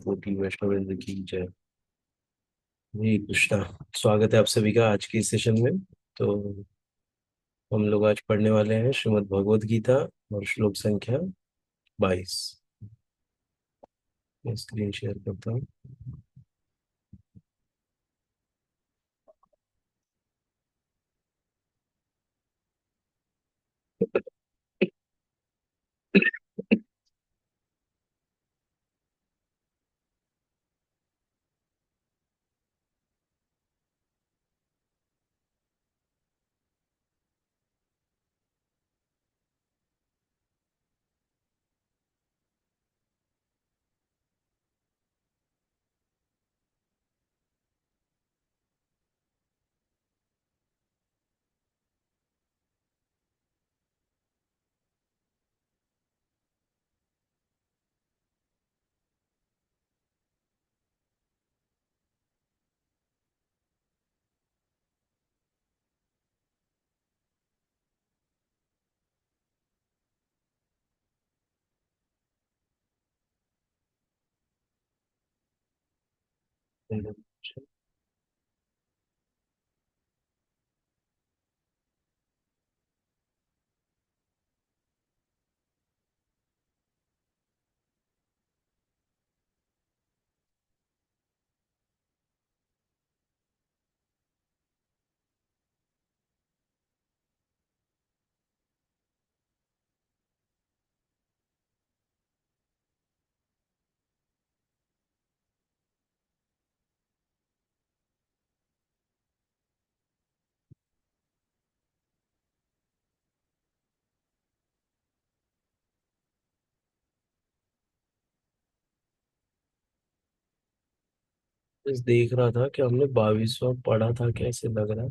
कोटि वैष्णवेंद्र की जय। जी कृष्णा। स्वागत है आप सभी का आज के इस सेशन में। तो हम लोग आज पढ़ने वाले हैं श्रीमद् भगवद गीता और श्लोक संख्या 22। मैं स्क्रीन शेयर करता हूँ। बस देख रहा था कि हमने 22वां पढ़ा था, कैसे लग रहा है।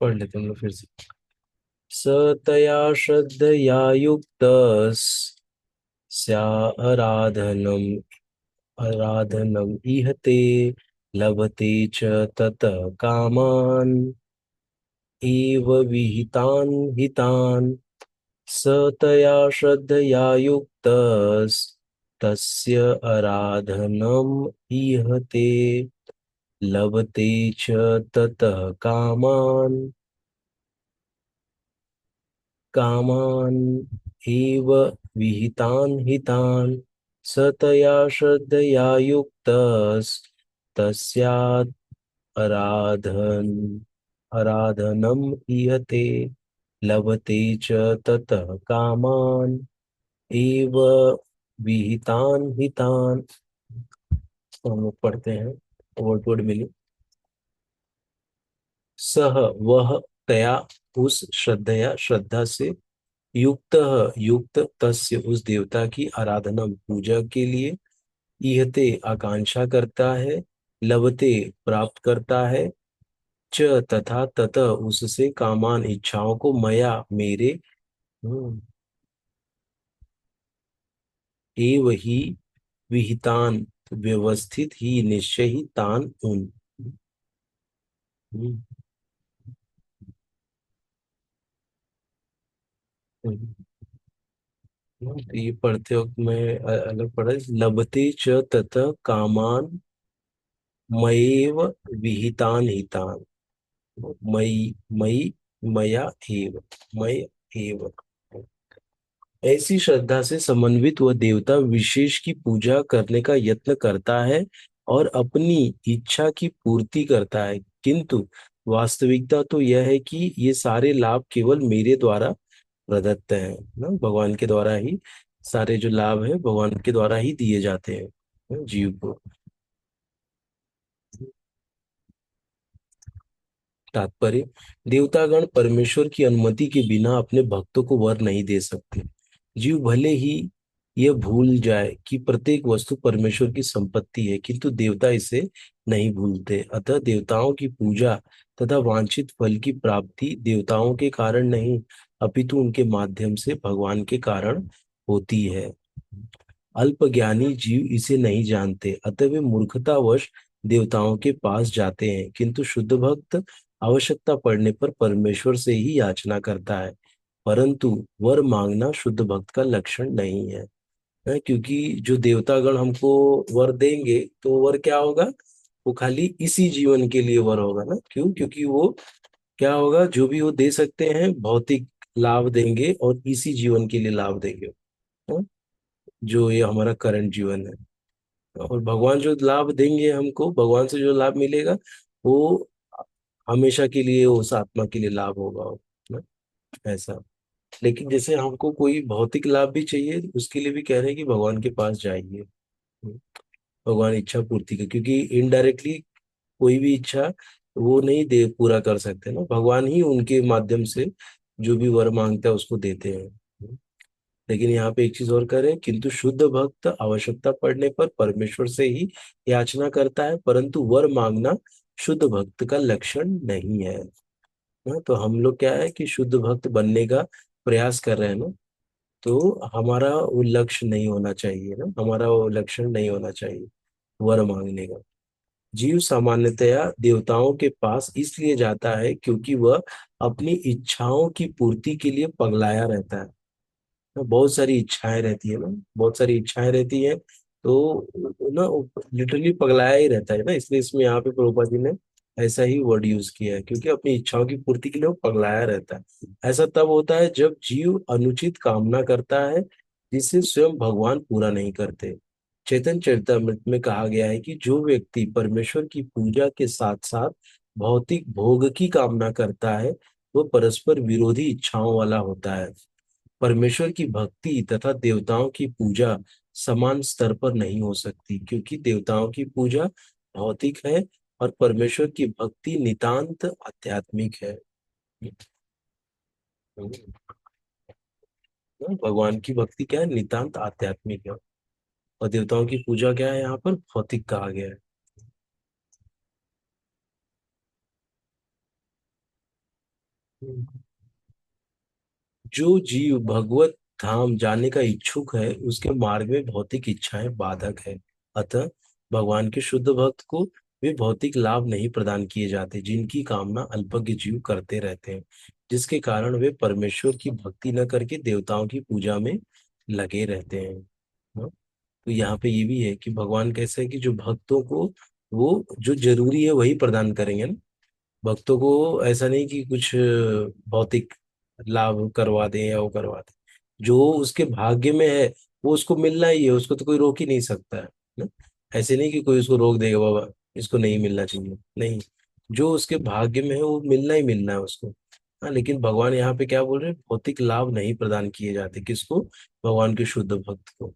पढ़ लेते हम लोग फिर से। सतया श्रद्धया युक्त स्याराधनम आराधनम इहते लभते च ततः कामान् एव विहितान् हितान्। स तया श्रद्धया युक्तस्तस्य आराधनम् ईहते लभते च ततः कामान् एव विहितान् हितान्। स तया श्रद्धया युक्तस्तस्यात् आराधन आराधनम् ईहते लभते च ततः कामान् एव विहितान् हितान्। तो हम लोग पढ़ते हैं वर्ड वर्ड मिली। सह वह तया उस श्रद्धया श्रद्धा से युक्त युक्त तस्य उस देवता की आराधना पूजा के लिए इहते आकांक्षा करता है, लभते प्राप्त करता है, च तथा ततः उससे कामान इच्छाओं को मया मेरे एव ही विहितान व्यवस्थित ही निश्चय ही तान उन। हम्म, हम्म, तो ये पढ़ते वक्त मैं अलग पढ़ा। लभते च ततः कामान मयेव विहितान हितान। मई मई मया एव मय एव। ऐसी श्रद्धा से समन्वित वह देवता विशेष की पूजा करने का यत्न करता है और अपनी इच्छा की पूर्ति करता है, किंतु वास्तविकता तो यह है कि ये सारे लाभ केवल मेरे द्वारा प्रदत्त है ना, भगवान के द्वारा ही सारे जो लाभ है भगवान के द्वारा ही दिए जाते हैं जीव को। तात्पर्य, देवतागण परमेश्वर की अनुमति के बिना अपने भक्तों को वर नहीं दे सकते। जीव भले ही यह भूल जाए कि प्रत्येक वस्तु परमेश्वर की संपत्ति है, किंतु देवता इसे नहीं भूलते। अतः देवताओं की पूजा तथा वांछित फल की प्राप्ति देवताओं के कारण नहीं, अपितु उनके माध्यम से भगवान के कारण होती है। अल्पज्ञानी जीव इसे नहीं जानते, अतः वे मूर्खतावश देवताओं के पास जाते हैं, किंतु शुद्ध भक्त आवश्यकता पड़ने पर परमेश्वर से ही याचना करता है। परंतु वर मांगना शुद्ध भक्त का लक्षण नहीं है, क्योंकि जो देवतागण हमको वर देंगे तो वर क्या होगा, वो खाली इसी जीवन के लिए वर होगा ना। क्यों? क्योंकि वो क्या होगा, जो भी वो दे सकते हैं भौतिक लाभ देंगे और इसी जीवन के लिए लाभ देंगे, है? जो ये हमारा करंट जीवन है। और भगवान जो लाभ देंगे हमको, भगवान से जो लाभ मिलेगा वो हमेशा के लिए उस आत्मा के लिए लाभ होगा, ना? ऐसा। लेकिन जैसे हमको कोई भौतिक लाभ भी चाहिए, उसके लिए भी कह रहे हैं कि भगवान के पास जाइए। भगवान इच्छा पूर्ति का, क्योंकि इनडायरेक्टली कोई भी इच्छा वो नहीं दे पूरा कर सकते ना, भगवान ही उनके माध्यम से जो भी वर मांगता है उसको देते हैं। लेकिन यहाँ पे एक चीज और करें, किंतु शुद्ध भक्त आवश्यकता पड़ने पर परमेश्वर से ही याचना करता है, परंतु वर मांगना शुद्ध भक्त का लक्षण नहीं है। तो हम लोग क्या है कि शुद्ध भक्त बनने का प्रयास कर रहे हैं ना, तो हमारा वो लक्ष्य नहीं होना चाहिए ना, हमारा वो लक्षण नहीं होना चाहिए वर मांगने का। जीव सामान्यतया देवताओं के पास इसलिए जाता है क्योंकि वह अपनी इच्छाओं की पूर्ति के लिए पगलाया रहता है। बहुत सारी इच्छाएं रहती है ना, बहुत सारी इच्छाएं रहती है, तो ना लिटरली पगलाया ही रहता है ना। इसलिए इसमें यहाँ पे प्रभुपाद जी ने ऐसा ही वर्ड यूज किया है, क्योंकि अपनी इच्छाओं की पूर्ति के लिए वो पगलाया रहता है। ऐसा तब होता है जब जीव अनुचित कामना करता है जिसे स्वयं भगवान पूरा नहीं करते। चैतन्य चरितामृत में कहा गया है कि जो व्यक्ति परमेश्वर की पूजा के साथ साथ भौतिक भोग की कामना करता है वो परस्पर विरोधी इच्छाओं वाला होता है। परमेश्वर की भक्ति तथा देवताओं की पूजा समान स्तर पर नहीं हो सकती, क्योंकि देवताओं की पूजा भौतिक है और परमेश्वर की भक्ति नितांत आध्यात्मिक है। भगवान की भक्ति क्या है, नितांत आध्यात्मिक है। और देवताओं की पूजा क्या है, यहाँ पर भौतिक कहा गया है। जो जीव भगवत धाम जाने का इच्छुक है उसके मार्ग में भौतिक इच्छाएं बाधक है। अतः भगवान के शुद्ध भक्त को वे भौतिक लाभ नहीं प्रदान किए जाते जिनकी कामना अल्पज्ञ जीव करते रहते हैं, जिसके कारण वे परमेश्वर की भक्ति न करके देवताओं की पूजा में लगे रहते हैं। हाँ? तो यहाँ पे ये भी है कि भगवान कैसे है कि जो भक्तों को वो जो जरूरी है वही प्रदान करेंगे ना। भक्तों को ऐसा नहीं कि कुछ भौतिक लाभ करवा दें या वो करवा दें, जो उसके भाग्य में है वो उसको मिलना ही है, उसको तो कोई रोक ही नहीं सकता है ना। ऐसे नहीं कि कोई उसको रोक देगा, बाबा इसको नहीं मिलना चाहिए, नहीं। जो उसके भाग्य में है वो मिलना ही मिलना है उसको। हाँ, लेकिन भगवान यहाँ पे क्या बोल रहे हैं, भौतिक लाभ नहीं प्रदान किए जाते किसको, भगवान के शुद्ध भक्त को,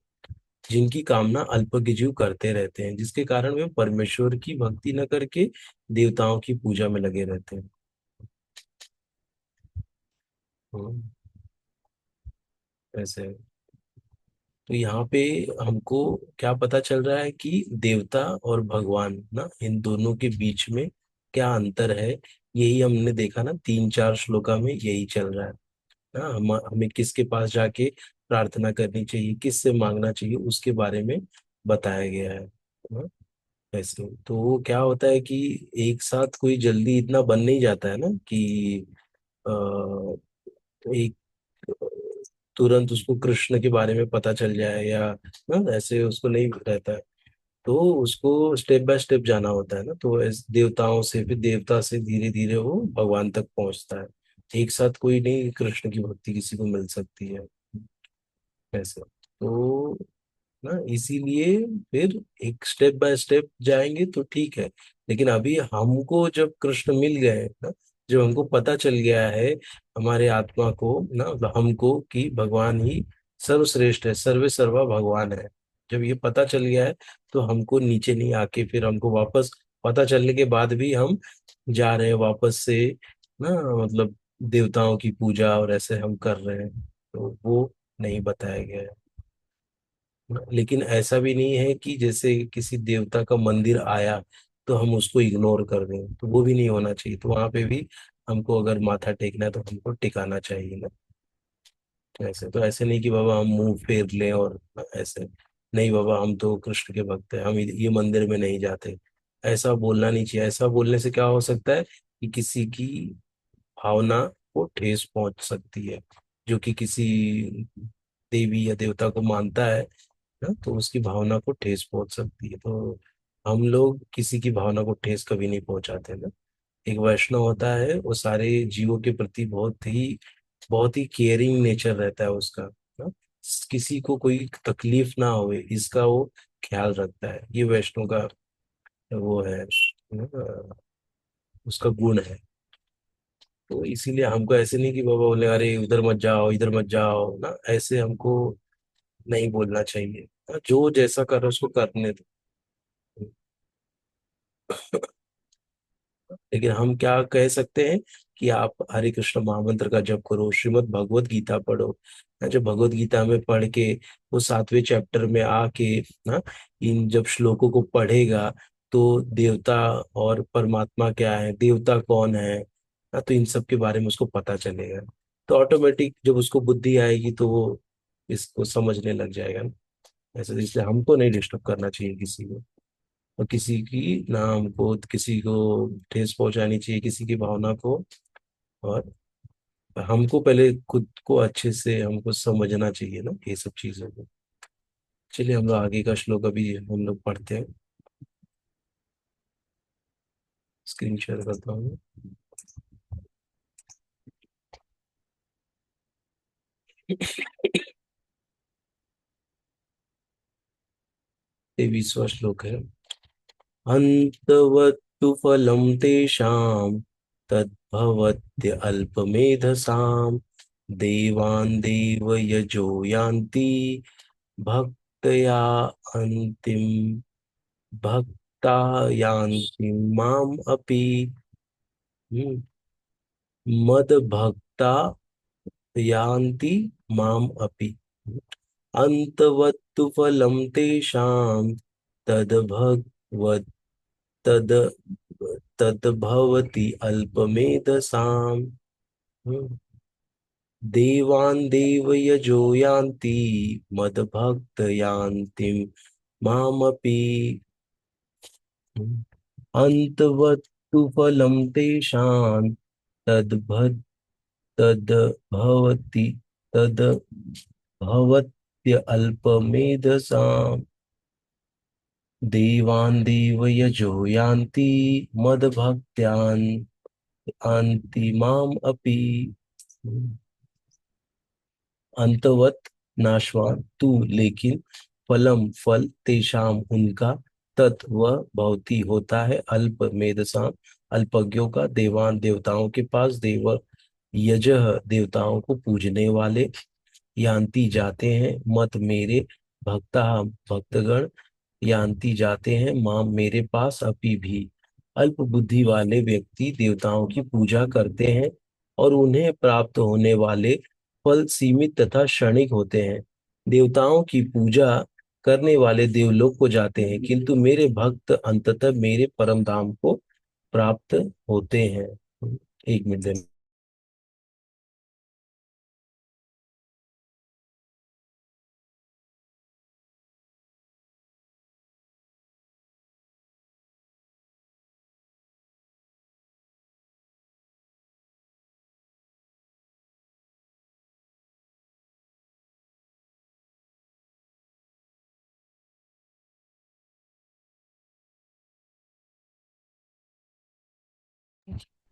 जिनकी कामना अल्पज्ञ जीव करते रहते हैं, जिसके कारण वे परमेश्वर की भक्ति न करके देवताओं की पूजा में लगे रहते हैं। हम्म, ऐसे है। तो यहाँ पे हमको क्या पता चल रहा है कि देवता और भगवान ना, इन दोनों के बीच में क्या अंतर है। यही हमने देखा ना, 3-4 श्लोका में यही चल रहा है ना। हमें किसके पास जाके प्रार्थना करनी चाहिए, किससे मांगना चाहिए, उसके बारे में बताया गया है ना। ऐसे तो वो क्या होता है कि एक साथ कोई जल्दी इतना बन नहीं जाता है ना कि अ, एक तुरंत उसको कृष्ण के बारे में पता चल जाए या ना, ऐसे उसको नहीं रहता है। तो उसको स्टेप बाय स्टेप जाना होता है ना, तो देवताओं से, फिर देवता से धीरे धीरे वो भगवान तक पहुंचता है। एक साथ कोई नहीं कृष्ण की भक्ति किसी को मिल सकती है ऐसे। तो ना इसीलिए फिर एक स्टेप बाय स्टेप जाएंगे तो ठीक है। लेकिन अभी हमको जब कृष्ण मिल गए ना, जब हमको पता चल गया है हमारे आत्मा को ना, हमको कि भगवान ही सर्वश्रेष्ठ है, सर्वे सर्वा भगवान है, जब ये पता चल गया है तो हमको नीचे नहीं आके फिर हमको वापस, पता चलने के बाद भी हम जा रहे हैं वापस से ना, मतलब देवताओं की पूजा और ऐसे हम कर रहे हैं, तो वो नहीं बताया गया है। लेकिन ऐसा भी नहीं है कि जैसे किसी देवता का मंदिर आया तो हम उसको इग्नोर कर दें, तो वो भी नहीं होना चाहिए। तो वहां पे भी हमको अगर माथा टेकना है तो हमको टिकाना चाहिए ना। ऐसे तो ऐसे नहीं कि बाबा हम मुंह फेर लें और ऐसे, नहीं बाबा हम तो कृष्ण के भक्त हैं, हम ये मंदिर में नहीं जाते, ऐसा बोलना नहीं चाहिए। ऐसा बोलने से क्या हो सकता है कि किसी की भावना को ठेस पहुंच सकती है। जो कि किसी देवी या देवता को मानता है ना, तो उसकी भावना को ठेस पहुंच सकती है। तो हम लोग किसी की भावना को ठेस कभी नहीं पहुंचाते ना। एक वैष्णव होता है, वो सारे जीवों के प्रति बहुत ही केयरिंग नेचर रहता है उसका ना। किसी को कोई तकलीफ ना हो इसका वो ख्याल रखता है। ये वैष्णव का वो है ना, उसका गुण है। तो इसीलिए हमको ऐसे नहीं कि बाबा बोले अरे उधर मत जाओ इधर मत जाओ ना, ऐसे हमको नहीं बोलना चाहिए। जो जैसा कर रहा है उसको करने दो। लेकिन हम क्या कह सकते हैं कि आप हरे कृष्ण महामंत्र का जप करो, श्रीमद् भगवत गीता पढ़ो ना। जो भगवत गीता में पढ़ के वो 7वें चैप्टर में आके ना इन जब श्लोकों को पढ़ेगा, तो देवता और परमात्मा क्या है, देवता कौन है ना, तो इन सब के बारे में उसको पता चलेगा। तो ऑटोमेटिक जब उसको बुद्धि आएगी तो वो इसको समझने लग जाएगा ना। ऐसे इसलिए हमको नहीं डिस्टर्ब करना चाहिए किसी को, और किसी की ना हमको किसी को ठेस पहुंचानी चाहिए, किसी की भावना को। और हमको पहले खुद को अच्छे से हमको समझना चाहिए ना ये सब चीजों को। चलिए हम लोग आगे का श्लोक अभी हम लोग पढ़ते हैं। स्क्रीन शेयर करता हूँ। 23वां श्लोक है। अंतवत्तु फलं तेषां तद्भवत्य अल्पमेधसाम् देवान् देवयजो यान्ति भक्तया अन्तिम भक्ता यान्ति माम अपि। हम्म, मद्भक्ता यान्ति माम अपि। अन्तवत्तु फलं तेषां तद्भवत् तद् तद्भवति अल्पमेधसाम्। हम्म, देवान् देवयजो यान्ति मद्भक्त यान्ति मामपि। अन्तवत्तु फलं तेषां तद्भत् तद्भवति तद्भवत्य अल्पमेधसाम् देवान् देवयजो यान्ति मद्भक्त्यान् यान्ति माम् अपि। अंतवत नाशवान तू लेकिन, फलम फल, तेषाम उनका, तत् वह भवती होता है, अल्प मेधसाम अल्पज्ञों का, देवान देवताओं के पास, देव यजह देवताओं को पूजने वाले, यान्ति जाते हैं, मत मेरे, भक्ता भक्तगण, यान्ति जाते हैं, माम मेरे पास, अपि भी। अल्प बुद्धि वाले व्यक्ति देवताओं की पूजा करते हैं और उन्हें प्राप्त होने वाले फल सीमित तथा क्षणिक होते हैं। देवताओं की पूजा करने वाले देवलोक को जाते हैं, किंतु मेरे भक्त अंततः मेरे परम धाम को प्राप्त होते हैं। एक मिनट।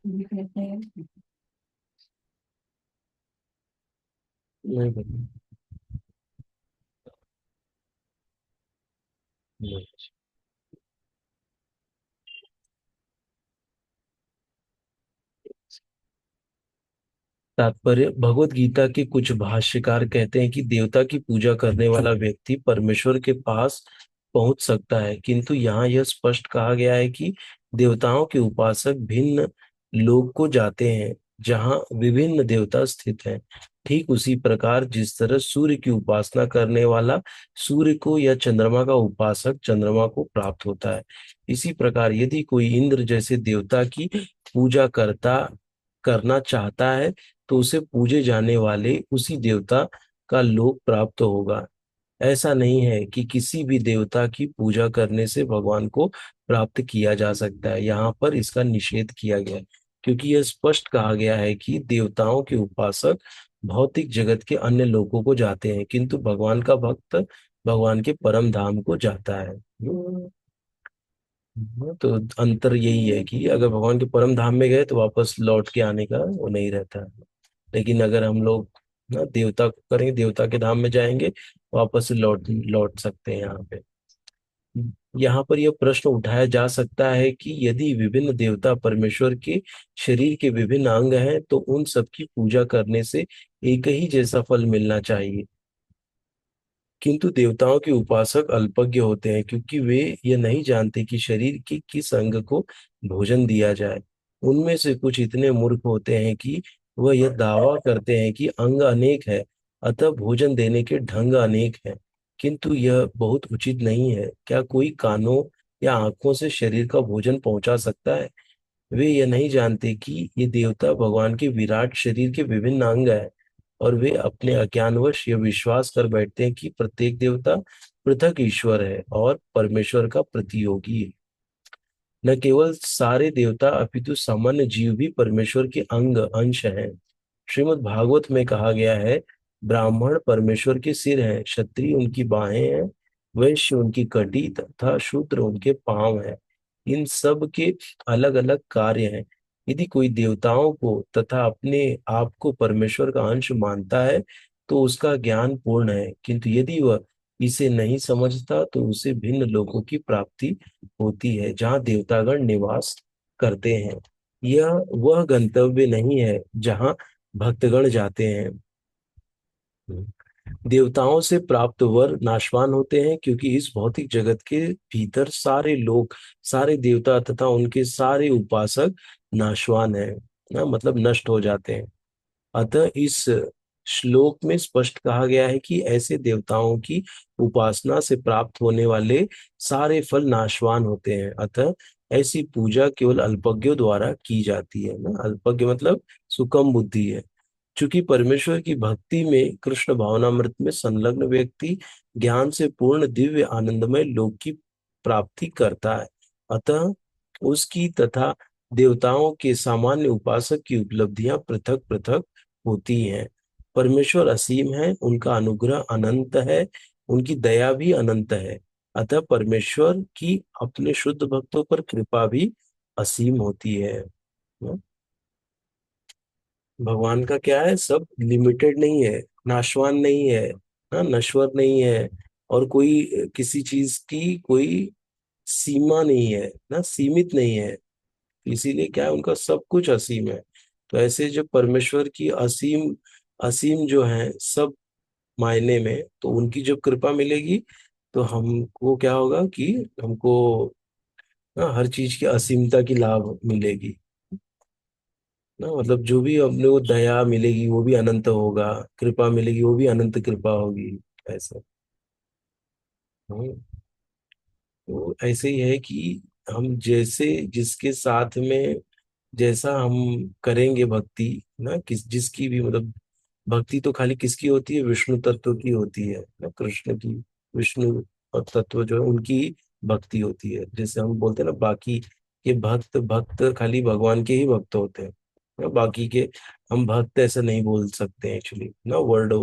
नहीं बनी। नहीं। तात्पर्य, भगवत गीता के कुछ भाष्यकार कहते हैं कि देवता की पूजा करने वाला व्यक्ति परमेश्वर के पास पहुंच सकता है, किंतु यहाँ यह स्पष्ट कहा गया है कि देवताओं के उपासक भिन्न लोक को जाते हैं जहाँ विभिन्न देवता स्थित हैं। ठीक उसी प्रकार जिस तरह सूर्य की उपासना करने वाला सूर्य को या चंद्रमा का उपासक चंद्रमा को प्राप्त होता है, इसी प्रकार यदि कोई इंद्र जैसे देवता की पूजा करना चाहता है, तो उसे पूजे जाने वाले उसी देवता का लोक प्राप्त होगा। ऐसा नहीं है कि किसी भी देवता की पूजा करने से भगवान को प्राप्त किया जा सकता है। यहाँ पर इसका निषेध किया गया है, क्योंकि यह स्पष्ट कहा गया है कि देवताओं के उपासक भौतिक जगत के अन्य लोगों को जाते हैं, किंतु भगवान का भक्त भगवान के परम धाम को जाता है। तो अंतर यही है कि अगर भगवान के परम धाम में गए तो वापस लौट के आने का वो नहीं रहता है। लेकिन अगर हम लोग ना देवता को करेंगे, देवता के धाम में जाएंगे, वापस से लौट लौट सकते हैं यहाँ पे। यहाँ पर यह प्रश्न उठाया जा सकता है कि यदि विभिन्न देवता परमेश्वर के शरीर के विभिन्न अंग हैं, तो उन सबकी पूजा करने से एक ही जैसा फल मिलना चाहिए। किंतु देवताओं के उपासक अल्पज्ञ होते हैं, क्योंकि वे यह नहीं जानते कि शरीर के किस अंग को भोजन दिया जाए। उनमें से कुछ इतने मूर्ख होते हैं कि वह यह दावा करते हैं कि अंग अनेक है, अतः भोजन देने के ढंग अनेक हैं। किंतु यह बहुत उचित नहीं है। क्या कोई कानों या आंखों से शरीर का भोजन पहुंचा सकता है? वे यह नहीं जानते कि ये देवता भगवान के विराट शरीर के विभिन्न अंग हैं, और वे अपने अज्ञानवश यह विश्वास कर बैठते हैं कि प्रत्येक देवता पृथक ईश्वर है और परमेश्वर का प्रतियोगी है। न केवल सारे देवता अपितु सामान्य जीव भी परमेश्वर के अंग अंश हैं। श्रीमद् भागवत में कहा गया है, ब्राह्मण परमेश्वर के सिर हैं, क्षत्रिय उनकी बाहें हैं, वैश्य उनकी कटी तथा शूद्र उनके पांव हैं। इन सब के अलग अलग कार्य हैं। यदि कोई देवताओं को तथा अपने आप को परमेश्वर का अंश मानता है, तो उसका ज्ञान पूर्ण है, किंतु यदि वह इसे नहीं समझता तो उसे भिन्न लोकों की प्राप्ति होती है, जहाँ देवतागण निवास करते हैं। यह वह गंतव्य नहीं है जहाँ भक्तगण जाते हैं। देवताओं से प्राप्त वर नाशवान होते हैं, क्योंकि इस भौतिक जगत के भीतर सारे लोग, सारे देवता तथा उनके सारे उपासक नाशवान है ना, मतलब नष्ट हो जाते हैं। अतः इस श्लोक में स्पष्ट कहा गया है कि ऐसे देवताओं की उपासना से प्राप्त होने वाले सारे फल नाशवान होते हैं। अतः ऐसी पूजा केवल अल्पज्ञों द्वारा की जाती है ना। अल्पज्ञ मतलब सुकम बुद्धि है। चूंकि परमेश्वर की भक्ति में, कृष्ण भावनामृत में संलग्न व्यक्ति ज्ञान से पूर्ण दिव्य आनंदमय लोक की प्राप्ति करता है, अतः उसकी तथा देवताओं के सामान्य उपासक की उपलब्धियां पृथक पृथक होती हैं। परमेश्वर असीम है, उनका अनुग्रह अनंत है, उनकी दया भी अनंत है। अतः परमेश्वर की अपने शुद्ध भक्तों पर कृपा भी असीम होती है। भगवान का क्या है, सब लिमिटेड नहीं है, नाशवान नहीं है, ना नश्वर नहीं है, और कोई किसी चीज की कोई सीमा नहीं है ना, सीमित नहीं है। इसीलिए क्या है, उनका सब कुछ असीम है। तो ऐसे जब परमेश्वर की असीम असीम जो है सब मायने में, तो उनकी जब कृपा मिलेगी, तो हमको क्या होगा कि हमको ना हर चीज की असीमता की लाभ मिलेगी ना। मतलब जो भी अपने को दया मिलेगी वो भी अनंत होगा, कृपा मिलेगी वो भी अनंत कृपा होगी। ऐसा। हम्म। तो ऐसे ही है कि हम जैसे जिसके साथ में जैसा हम करेंगे भक्ति ना, जिसकी भी मतलब भक्ति तो खाली किसकी होती है, विष्णु तत्व की होती है ना, कृष्ण की। विष्णु और तत्व जो है उनकी भक्ति होती है। जैसे हम बोलते हैं ना, बाकी के भक्त भक्त खाली भगवान के ही भक्त होते हैं ना, बाकी के हम भक्त ऐसा नहीं बोल सकते एक्चुअली ना, वर्ड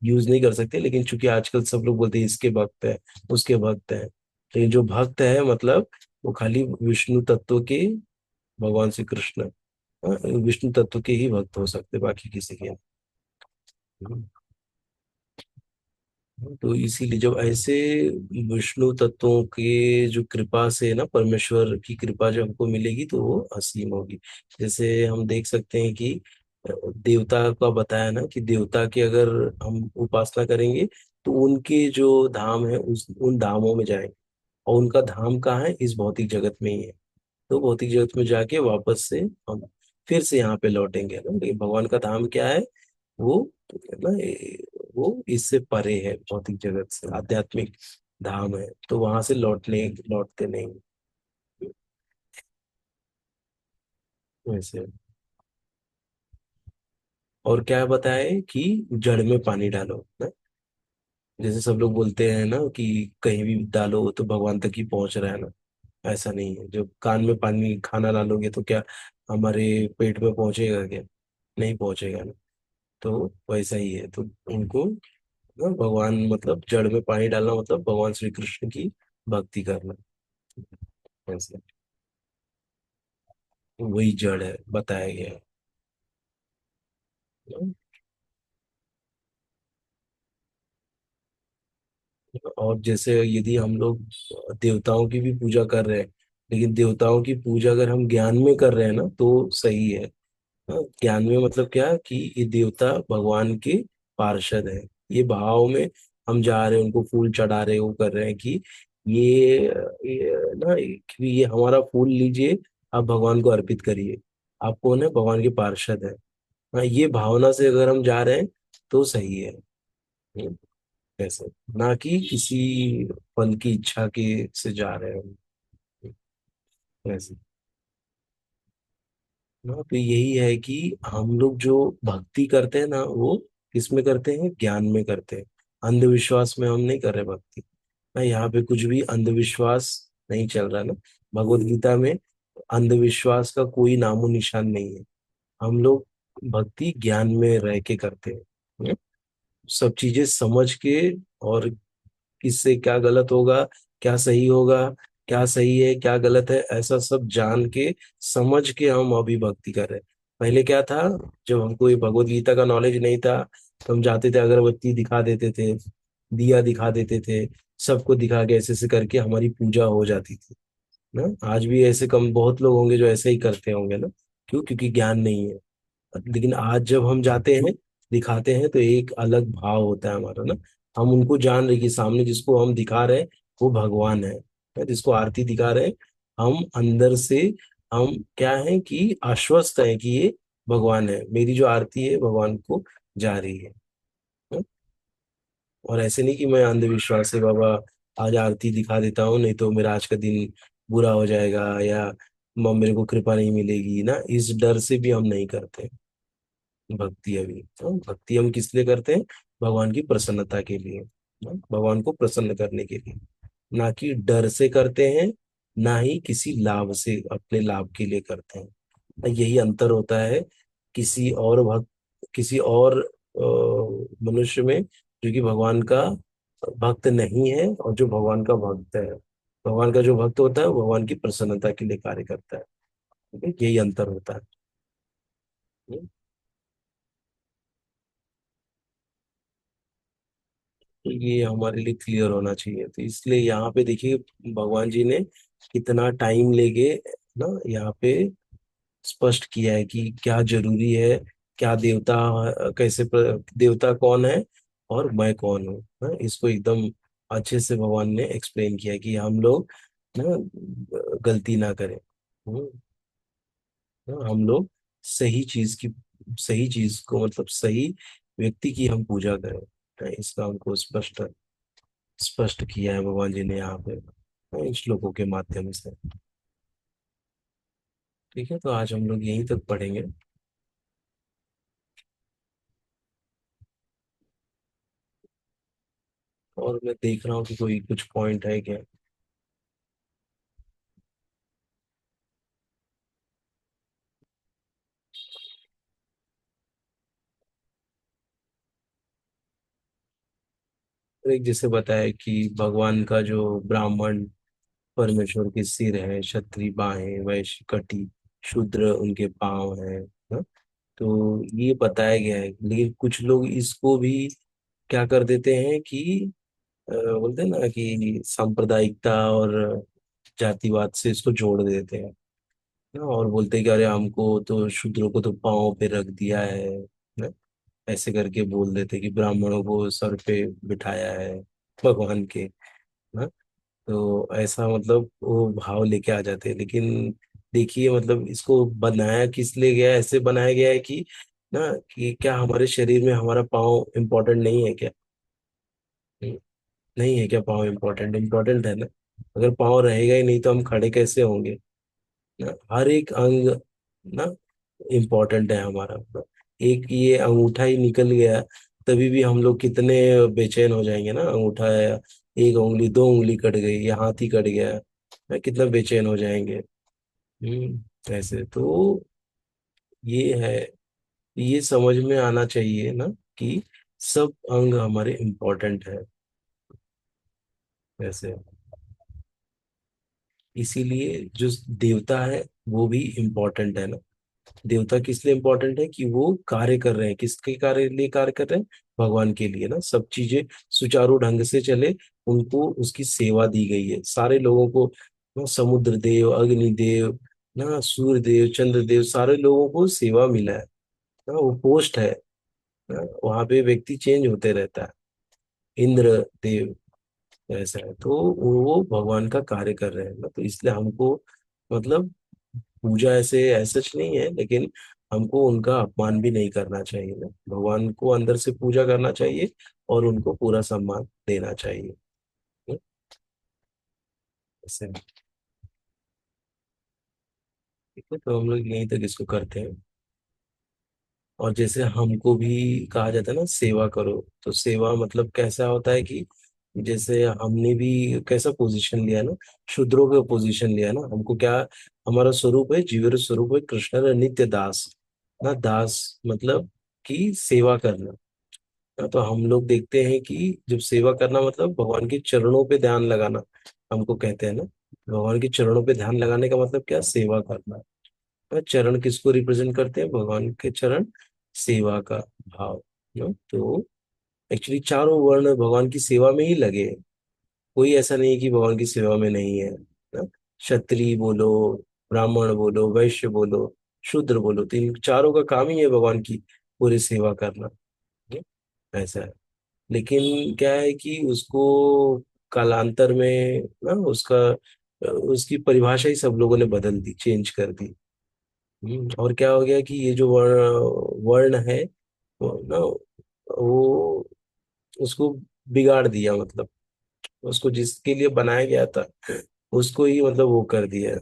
यूज नहीं कर सकते। लेकिन चूंकि आजकल सब लोग बोलते हैं इसके भक्त है, उसके भक्त है, लेकिन जो भक्त है मतलब वो खाली विष्णु तत्व के, भगवान श्री कृष्ण, विष्णु तत्व के ही भक्त हो सकते, बाकी किसी के नहीं। तो इसीलिए जब ऐसे विष्णु तत्वों के जो कृपा से ना, परमेश्वर की कृपा जब हमको मिलेगी तो वो असीम होगी। जैसे हम देख सकते हैं कि देवता का बताया ना कि देवता की अगर हम उपासना करेंगे तो उनके जो धाम है उस उन धामों में जाएंगे, और उनका धाम कहाँ है, इस भौतिक जगत में ही है। तो भौतिक जगत में जाके वापस से हम फिर से यहाँ पे लौटेंगे ना। लेकिन भगवान का धाम क्या है, वो है ना, वो इससे परे है, भौतिक जगत से आध्यात्मिक धाम है, तो वहां से लौटते नहीं वैसे। और क्या बताए कि जड़ में पानी डालो ना। जैसे सब लोग बोलते हैं ना कि कहीं भी डालो तो भगवान तक ही पहुंच रहा है ना, ऐसा नहीं है। जब कान में पानी खाना डालोगे तो क्या हमारे पेट में पहुंचेगा क्या? नहीं पहुंचेगा ना। तो वैसा ही है, तो उनको ना भगवान मतलब जड़ में पानी डालना मतलब भगवान श्री कृष्ण की भक्ति करना, ऐसे। वही जड़ है बताया गया है। और जैसे यदि हम लोग देवताओं की भी पूजा कर रहे हैं, लेकिन देवताओं की पूजा अगर हम ज्ञान में कर रहे हैं ना तो सही है। हाँ, ज्ञान में मतलब क्या कि ये देवता भगवान के पार्षद है, ये भाव में हम जा रहे हैं, उनको फूल चढ़ा रहे हैं, वो कर रहे हैं कि ये ना कि ये हमारा फूल लीजिए, आप भगवान को अर्पित करिए, आप कौन है, भगवान के पार्षद है। हाँ, ये भावना से अगर हम जा रहे हैं तो सही है। हम्म, ऐसे, ना कि किसी फल की इच्छा के से जा रहे हैं ऐसे। ना तो यही है कि हम लोग जो भक्ति करते हैं ना वो किसमें करते हैं, ज्ञान में करते हैं। अंधविश्वास में हम नहीं कर रहे भक्ति ना, यहाँ पे कुछ भी अंधविश्वास नहीं चल रहा ना। भगवत गीता में अंधविश्वास का कोई नामो निशान नहीं है। हम लोग भक्ति ज्ञान में रह के करते हैं। हम्म? सब चीजें समझ के, और किससे क्या गलत होगा, क्या सही होगा, क्या सही है क्या गलत है, ऐसा सब जान के समझ के हम अभी भक्ति कर रहे हैं। पहले क्या था, जब हमको ये भगवत गीता का नॉलेज नहीं था तो हम जाते थे, अगरबत्ती दिखा देते थे, दिया दिखा देते थे, सबको दिखा के ऐसे ऐसे करके हमारी पूजा हो जाती थी ना। आज भी ऐसे कम बहुत लोग होंगे जो ऐसे ही करते होंगे ना, क्यों, क्योंकि ज्ञान नहीं है। लेकिन आज जब हम जाते हैं, दिखाते हैं, तो एक अलग भाव होता है हमारा ना। हम उनको जान रहे कि सामने जिसको हम दिखा रहे हैं वो भगवान है, जिसको आरती दिखा रहे हैं, हम अंदर से हम क्या है कि आश्वस्त है कि ये भगवान है, मेरी जो आरती है भगवान को जा रही है। और ऐसे नहीं कि मैं अंधविश्वास से बाबा आज आरती दिखा देता हूँ नहीं तो मेरा आज का दिन बुरा हो जाएगा, या मेरे को कृपा नहीं मिलेगी ना, इस डर से भी हम नहीं करते भक्ति अभी। तो भक्ति हम किस लिए करते हैं, भगवान की प्रसन्नता के लिए, भगवान को प्रसन्न करने के लिए, ना कि डर से करते हैं, ना ही किसी लाभ से अपने लाभ के लिए करते हैं। यही अंतर होता है किसी और भक्त, किसी और मनुष्य में जो कि भगवान का भक्त नहीं है और जो भगवान का भक्त है। भगवान का जो भक्त होता है वो भगवान की प्रसन्नता के लिए कार्य करता है। ठीक है? यही अंतर होता है। तो ये हमारे लिए क्लियर होना चाहिए, तो इसलिए यहाँ पे देखिए भगवान जी ने कितना टाइम लेके ना यहाँ पे स्पष्ट किया है कि क्या जरूरी है, क्या देवता, देवता कौन है और मैं कौन हूँ। हाँ, इसको एकदम अच्छे से भगवान ने एक्सप्लेन किया कि हम लोग ना गलती ना करें। हम्म, हम लोग सही चीज की, सही चीज को मतलब सही व्यक्ति की हम पूजा करें। हाँ, इसका हमको स्पष्ट स्पष्ट किया है भगवान जी ने यहाँ पे, इन श्लोकों के माध्यम से। ठीक है, तो आज हम लोग यहीं तक पढ़ेंगे। और मैं देख रहा हूँ कि कोई कुछ पॉइंट है क्या। तो एक जैसे बताया कि भगवान का जो ब्राह्मण परमेश्वर के सिर है, क्षत्रिय बाहें, वैश्य कटी, शूद्र उनके पांव है ना? तो ये बताया गया है, लेकिन कुछ लोग इसको भी क्या कर देते हैं कि बोलते हैं ना कि सांप्रदायिकता और जातिवाद से इसको जोड़ देते हैं ना, और बोलते हैं कि अरे हमको तो शूद्रों को तो पाँव पे रख दिया है ना, ऐसे करके बोल देते हैं कि ब्राह्मणों को सर पे बिठाया है भगवान के ना। तो ऐसा मतलब वो भाव लेके आ जाते हैं, लेकिन देखिए मतलब इसको बनाया किस लिए गया है, ऐसे बनाया गया है कि ना कि क्या हमारे शरीर में हमारा पाँव इम्पोर्टेंट नहीं है क्या। हम्म, नहीं है क्या पाँव इम्पोर्टेंट, इम्पोर्टेंट है ना। अगर पाँव रहेगा ही नहीं तो हम खड़े कैसे होंगे ना। हर एक अंग ना इम्पोर्टेंट है हमारा। एक ये अंगूठा ही निकल गया तभी भी हम लोग कितने बेचैन हो जाएंगे ना, अंगूठा है, एक उंगली दो उंगली कट गई या हाथ ही कट गया ना, कितना बेचैन हो जाएंगे। ऐसे तो ये है। ये समझ में आना चाहिए ना कि सब अंग हमारे इम्पोर्टेंट है वैसे। इसीलिए जो देवता है वो भी इम्पोर्टेंट है ना। देवता किस लिए इम्पोर्टेंट है कि वो कार्य कर रहे हैं, किसके कार्य लिए कार्य कर रहे हैं, भगवान के लिए ना। सब चीजें सुचारू ढंग से चले, उनको उसकी सेवा दी गई है सारे लोगों को ना। समुद्र देव, अग्नि देव ना, सूर्य देव, चंद्र देव, सारे लोगों को सेवा मिला है ना। वो पोस्ट है ना, वहां पे व्यक्ति चेंज होते रहता है। इंद्र देव ऐसा है, तो वो भगवान का कार्य कर रहे हैं ना। तो इसलिए हमको मतलब पूजा ऐसे सच नहीं है, लेकिन हमको उनका अपमान भी नहीं करना चाहिए ना। भगवान को अंदर से पूजा करना चाहिए और उनको पूरा सम्मान देना चाहिए ना? ऐसे। ठीक है, तो हम लोग यहीं तक इसको करते हैं। और जैसे हमको भी कहा जाता है ना सेवा करो, तो सेवा मतलब कैसा होता है कि जैसे हमने भी कैसा पोजीशन लिया ना, शूद्रों का पोजीशन लिया ना। हमको क्या, हमारा स्वरूप है, जीवन स्वरूप है कृष्ण नित्य दास ना। दास मतलब कि सेवा करना ना। तो हम लोग देखते हैं कि जब सेवा करना मतलब भगवान के चरणों पे ध्यान लगाना, हमको कहते हैं ना। भगवान के चरणों पे ध्यान लगाने का मतलब क्या, सेवा करना। चरण किसको रिप्रेजेंट करते हैं, भगवान के चरण, सेवा का भाव ना। तो एक्चुअली चारों वर्ण भगवान की सेवा में ही लगे हैं। कोई ऐसा नहीं है कि भगवान की सेवा में नहीं है ना। क्षत्रिय बोलो, ब्राह्मण बोलो, वैश्य बोलो, शूद्र बोलो, तो इन चारों का काम ही है भगवान की पूरी सेवा करना। ये ऐसा है। लेकिन क्या है कि उसको कालांतर में ना उसका उसकी परिभाषा ही सब लोगों ने बदल दी, चेंज कर दी। और क्या हो गया कि ये जो वर्ण वर्ण है वो ना, वो उसको बिगाड़ दिया मतलब। उसको जिसके लिए बनाया गया था उसको ही मतलब वो कर दिया है।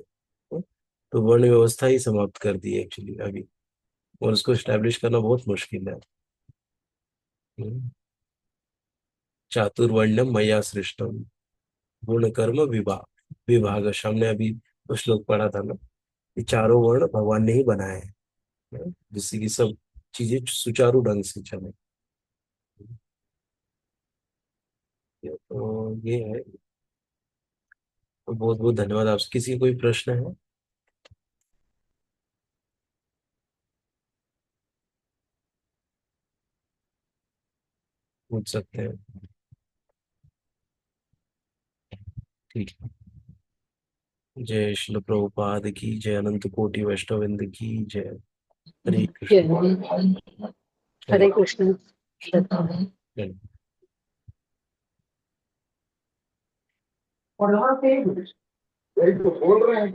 तो वर्ण व्यवस्था ही समाप्त कर दी है एक्चुअली अभी। और उसको स्टैब्लिश करना बहुत मुश्किल है। हम्म। चातुर्वर्ण्यम मया सृष्टम, गुण कर्म विभाग विभाग हमने अभी वो श्लोक पढ़ा था ना। ये चारों वर्ण भगवान ने ही बनाए हैं, जिससे कि सब चीजें सुचारू ढंग से चले। तो ये है। तो बहुत बहुत धन्यवाद। आपसे किसी कोई प्रश्न है, पूछ सकते हैं। ठीक है। जय श्री प्रभुपाद की जय, अनंत कोटि वैष्णववृंद की जय। हरे कृष्ण। हरे चलिए। कृष्ण। चलिए। और वहाँ पे एक तो बोल रहे हैं